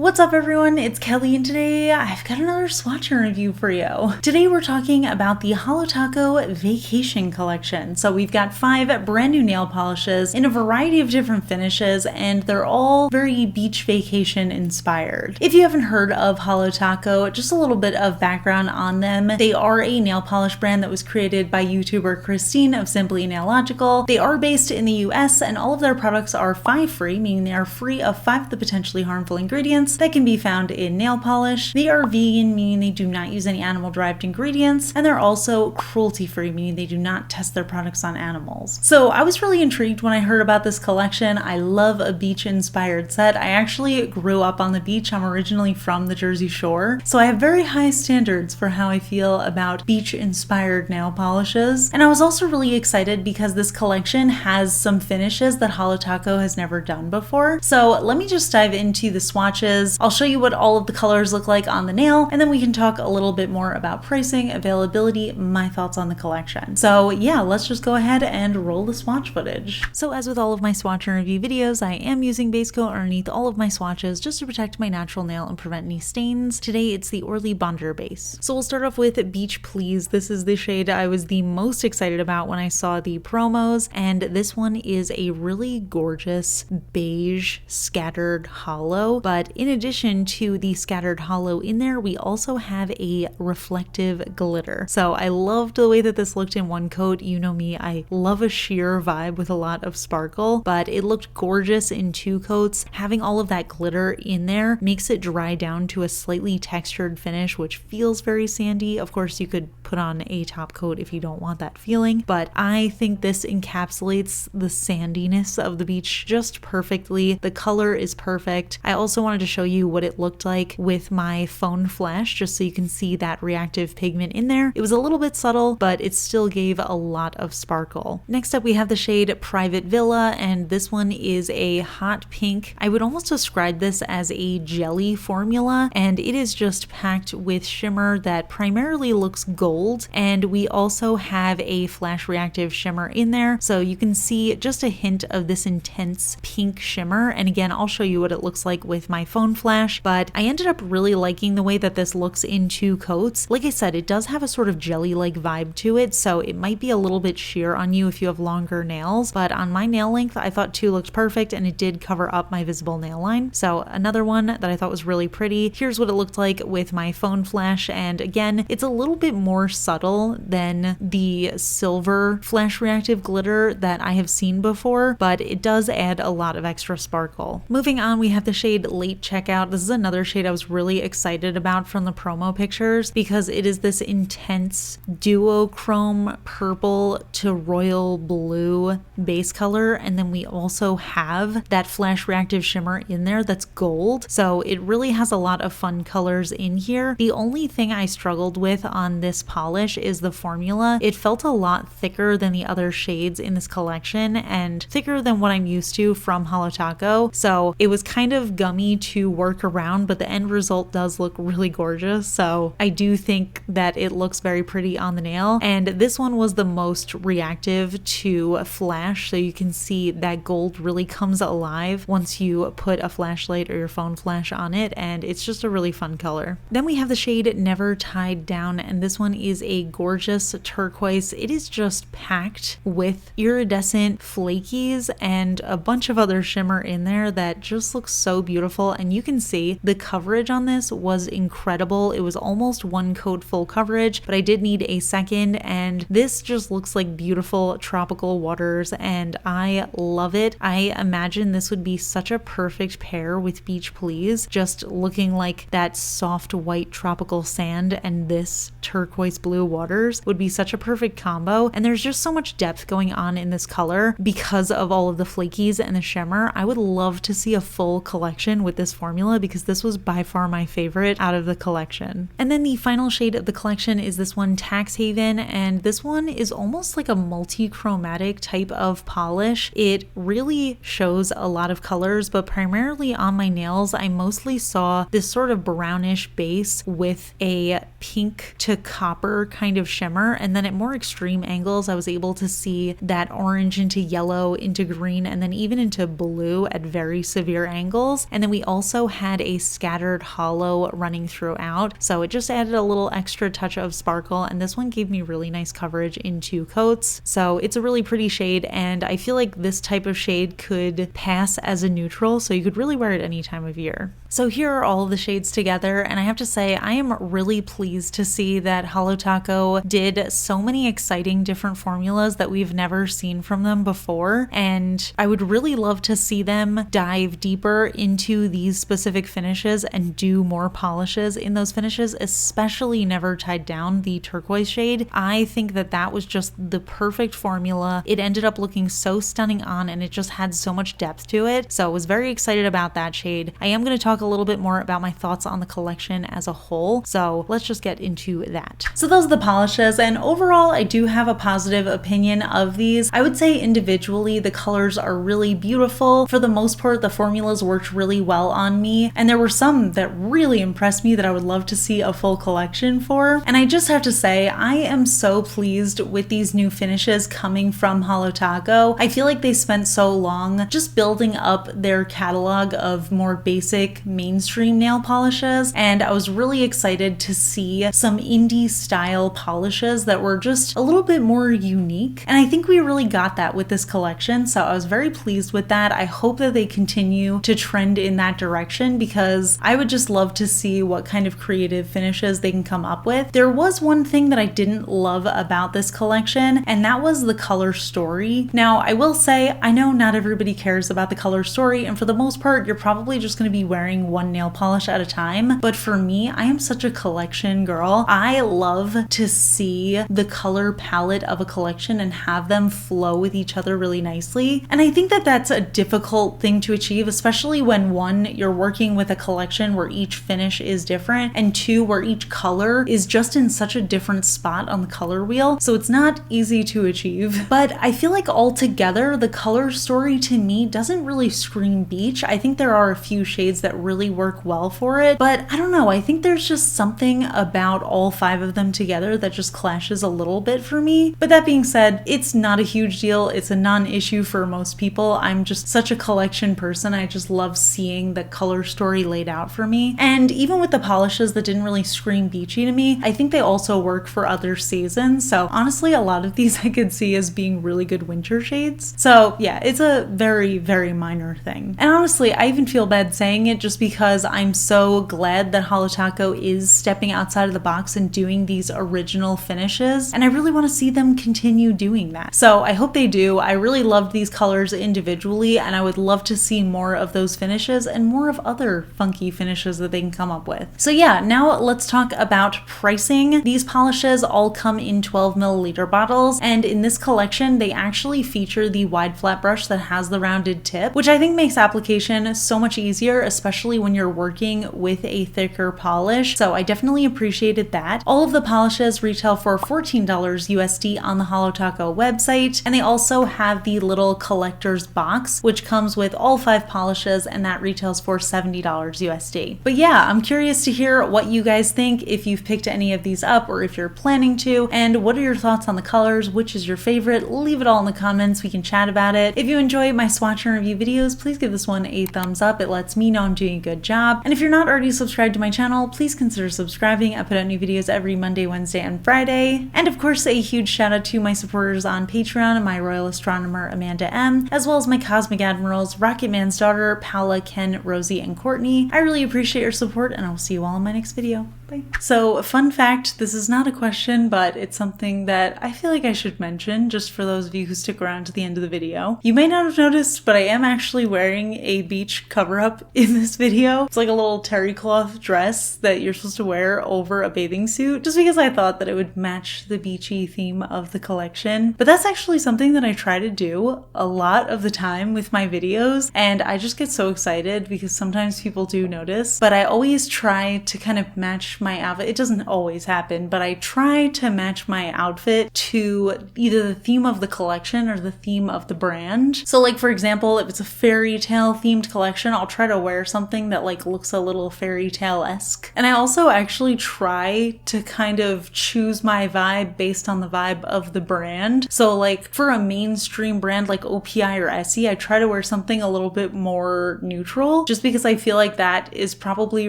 What's up everyone, it's Kelly and today I've got another swatch review for you. Today we're talking about the Holo Taco Vacation collection. So we've got 5 brand new nail polishes in a variety of different finishes and they're all very beach vacation inspired. If you haven't heard of Holo Taco, just a little bit of background on them. They are a nail polish brand that was created by YouTuber Christine of Simply Nailogical. They are based in the US and all of their products are 5 free, meaning they are free of 5 of the potentially harmful ingredients that can be found in nail polish. They are vegan, meaning they do not use any animal-derived ingredients, and they're also cruelty-free, meaning they do not test their products on animals. So I was really intrigued when I heard about this collection. I love a beach-inspired set. I actually grew up on the beach. I'm originally from the Jersey Shore, so I have very high standards for how I feel about beach-inspired nail polishes. And I was also really excited because this collection has some finishes that Holo Taco has never done before. So let me just dive into the swatches. I'll show you what all of the colors look like on the nail, and then we can talk a little bit more about pricing, availability, my thoughts on the collection. So yeah, let's just go ahead and roll the swatch footage. So as with all of my swatch and review videos, I am using base coat underneath all of my swatches just to protect my natural nail and prevent any stains. Today it's the Orly Bonder base. So we'll start off with Beach Please. This is the shade I was the most excited about when I saw the promos, and this one is a really gorgeous beige scattered hollow, but in addition to the scattered hollow in there, we also have a reflective glitter. So I loved the way that this looked in one coat. You know me, I love a sheer vibe with a lot of sparkle, but it looked gorgeous in 2 coats. Having all of that glitter in there makes it dry down to a slightly textured finish, which feels very sandy. Of course, you could put on a top coat if you don't want that feeling, but I think this encapsulates the sandiness of the beach just perfectly. The color is perfect. I also wanted to show you what it looked like with my phone flash, just so you can see that reactive pigment in there. It was a little bit subtle, but it still gave a lot of sparkle. Next up, we have the shade Private Villa, and this one is a hot pink. I would almost describe this as a jelly formula, and it is just packed with shimmer that primarily looks gold, and we also have a flash reactive shimmer in there, so you can see just a hint of this intense pink shimmer. And again, I'll show you what it looks like with my phone flash, but I ended up really liking the way that this looks in 2 coats. Like I said, it does have a sort of jelly-like vibe to it, so it might be a little bit sheer on you if you have longer nails, but on my nail length, I thought 2 looked perfect, and it did cover up my visible nail line. So another one that I thought was really pretty. Here's what it looked like with my phone flash, and again, it's a little bit more subtle than the silver flash reactive glitter that I have seen before, but it does add a lot of extra sparkle. Moving on, we have the shade Late Checkout. This is another shade I was really excited about from the promo pictures because it is this intense duochrome purple to royal blue base color, and then we also have that flash reactive shimmer in there that's gold, so it really has a lot of fun colors in here. The only thing I struggled with on this polish is the formula. It felt a lot thicker than the other shades in this collection and thicker than what I'm used to from Holo Taco, so it was kind of gummy to work around, but the end result does look really gorgeous, so I do think that it looks very pretty on the nail. And this one was the most reactive to flash, so you can see that gold really comes alive once you put a flashlight or your phone flash on it, and it's just a really fun color. Then we have the shade Never Tied Down, and this one is a gorgeous turquoise. It is just packed with iridescent flakies and a bunch of other shimmer in there that just looks so beautiful, and you can see the coverage on this was incredible. It was almost 1 coat full coverage, but I did need a second, and this just looks like beautiful tropical waters, and I love it. I imagine this would be such a perfect pair with Beach Please, just looking like that soft white tropical sand and this turquoise blue waters would be such a perfect combo. And there's just so much depth going on in this color because of all of the flakies and the shimmer. I would love to see a full collection with this formula because this was by far my favorite out of the collection. And then the final shade of the collection is this one, Tax Haven, and this one is almost like a multi-chromatic type of polish. It really shows a lot of colors, but primarily on my nails, I mostly saw this sort of brownish base with a pink to copper kind of shimmer, and then at more extreme angles, I was able to see that orange into yellow, into green, and then even into blue at very severe angles. And then we also also had a scattered holo running throughout, so it just added a little extra touch of sparkle, and this one gave me really nice coverage in 2 coats. So it's a really pretty shade, and I feel like this type of shade could pass as a neutral, so you could really wear it any time of year. So here are all of the shades together, and I have to say I am really pleased to see that Holo Taco did so many exciting different formulas that we've never seen from them before, and I would really love to see them dive deeper into these specific finishes and do more polishes in those finishes, especially Never Tied Down, the turquoise shade. I think that that was just the perfect formula. It ended up looking so stunning on, and it just had so much depth to it, so I was very excited about that shade. I am going to talk a little bit more about my thoughts on the collection as a whole, so let's just get into that. So those are the polishes, and overall I do have a positive opinion of these. I would say individually the colors are really beautiful. For the most part, the formulas worked really well on me, and there were some that really impressed me that I would love to see a full collection for. And I just have to say, I am so pleased with these new finishes coming from Holo Taco. I feel like they spent so long just building up their catalog of more basic mainstream nail polishes, and I was really excited to see some indie style polishes that were just a little bit more unique, and I think we really got that with this collection, so I was very pleased with that. I hope that they continue to trend in that direction, because I would just love to see what kind of creative finishes they can come up with. There was one thing that I didn't love about this collection, and that was the color story. Now, I will say, I know not everybody cares about the color story, and for the most part, you're probably just going to be wearing one nail polish at a time, but for me, I am such a collection girl. I love to see the color palette of a collection and have them flow with each other really nicely, and I think that that's a difficult thing to achieve, especially when 1, you're working with a collection where each finish is different, and 2, where each color is just in such a different spot on the color wheel, so it's not easy to achieve. But I feel like altogether, the color story to me doesn't really scream beach. I think there are a few shades that really work well for it, but I don't know, I think there's just something about all 5 of them together that just clashes a little bit for me. But that being said, it's not a huge deal. It's a non-issue for most people. I'm just such a collection person. I just love seeing the color story laid out for me. And even with the polishes that didn't really scream beachy to me, I think they also work for other seasons. So honestly, a lot of these I could see as being really good winter shades. So yeah, it's a very, very minor thing. And honestly, I even feel bad saying it just because I'm so glad that Holo Taco is stepping outside of the box and doing these original finishes, and I really want to see them continue doing that. So I hope they do. I really loved these colors individually, and I would love to see more of those finishes and more of other funky finishes that they can come up with. So yeah, now let's talk about pricing. These polishes all come in 12 milliliter bottles, and in this collection they actually feature the wide flat brush that has the rounded tip, which I think makes application so much easier, especially when you're working with a thicker polish. So I definitely appreciated that. All of the polishes retail for $14 USD on the Holo Taco website, and they also have the little collector's box, which comes with all 5 polishes, and that retails for $70 USD. But yeah, I'm curious to hear what you guys think, if you've picked any of these up or if you're planning to, and what are your thoughts on the colors? Which is your favorite? Leave it all in the comments. We can chat about it. If you enjoy my swatch and review videos, please give this one a thumbs up. It lets me know I'm doing a good job. And if you're not already subscribed to my channel, please consider subscribing. I put out new videos every Monday, Wednesday, and Friday. And of course, a huge shout out to my supporters on Patreon, my royal astronomer Amanda M, as well as my cosmic admirals Rocket Man's daughter, Paula, Ken, Rosie, and Courtney. I really appreciate your support, and I will see you all in my next video. Bye. So, fun fact, this is not a question, but it's something that I feel like I should mention just for those of you who stick around to the end of the video. You may not have noticed, but I am actually wearing a beach cover-up in this video. It's like a little terry cloth dress that you're supposed to wear over a bathing suit, just because I thought that it would match the beachy theme of the collection. But that's actually something that I try to do a lot of the time with my videos, and I just get so excited because sometimes people do notice, but I always try to kind of match match my outfit. It doesn't always happen, but I try to match my outfit to either the theme of the collection or the theme of the brand. So like, for example, if it's a fairy tale themed collection, I'll try to wear something that like looks a little fairy tale-esque. And I also actually try to kind of choose my vibe based on the vibe of the brand. So like for a mainstream brand like OPI or Essie, I try to wear something a little bit more neutral, just because I feel like that is probably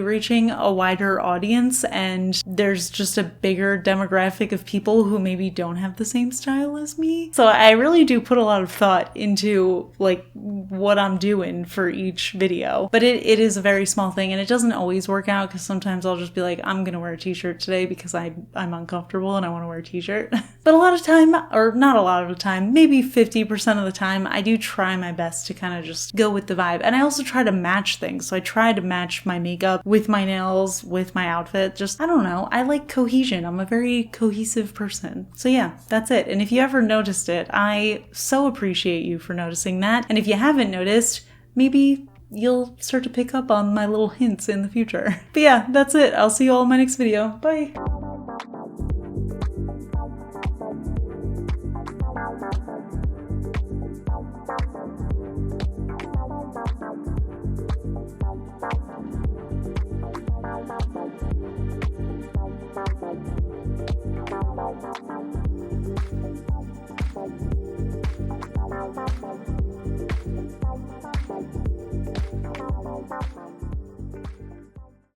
reaching a wider audience and there's just a bigger demographic of people who maybe don't have the same style as me. So I really do put a lot of thought into like what I'm doing for each video, but it is a very small thing and it doesn't always work out, because sometimes I'll just be like, I'm gonna wear a t-shirt today because I'm uncomfortable and I want to wear a t-shirt. But a lot of time, or not a lot of the time, maybe 50% of the time, I do try my best to kind of just go with the vibe. And I also try to match things. So I try to match my makeup with my nails, with my outfit. Just, I don't know, I like cohesion. I'm a very cohesive person. So yeah, that's it. And if you ever noticed it, I so appreciate you for noticing that. And if you haven't noticed, maybe you'll start to pick up on my little hints in the future. But yeah, that's it. I'll see you all in my next video. Bye!